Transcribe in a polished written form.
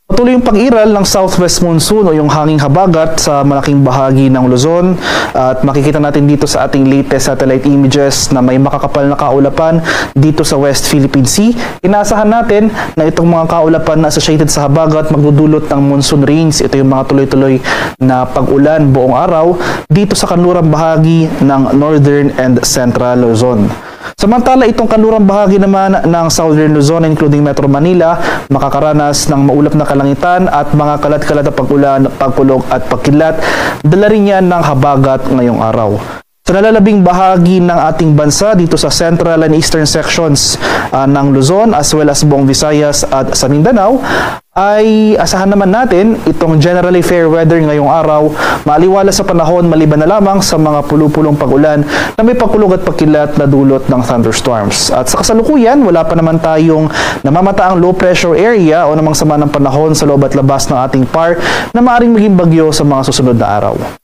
Patuloy yung pag-iral ng southwest monsoon o yung hanging habagat sa malaking bahagi ng Luzon at makikita natin dito sa ating latest satellite images na may makakapal na kaulapan dito sa West Philippine Sea. Inaasahan natin na itong mga kaulapan na associated sa habagat magdudulot ng monsoon rains. Ito yung mga tuloy-tuloy na pag-ulan buong araw dito sa kanlurang bahagi ng northern and central Luzon. Samantala, itong kanlurang bahagi naman ng Southern Luzon, including Metro Manila, makakaranas ng maulap na kalangitan at mga kalat-kalat na pag-ulan, pagkulog at pagkilat. Dala rin yan ng habagat ngayong araw. Sa nalalabing bahagi ng ating bansa dito sa central and eastern sections ng Luzon as well as buong Visayas at sa Mindanao, ay asahan naman natin itong generally fair weather ngayong araw, maaliwala sa panahon maliban na lamang sa mga pulupulong pag-ulan na may pagkulog at pagkilat na dulot ng thunderstorms. At sa kasalukuyan, wala pa naman tayong namamataang low pressure area o namang sama ng panahon sa loob at labas ng ating PAR na maaaring maging bagyo sa mga susunod na araw.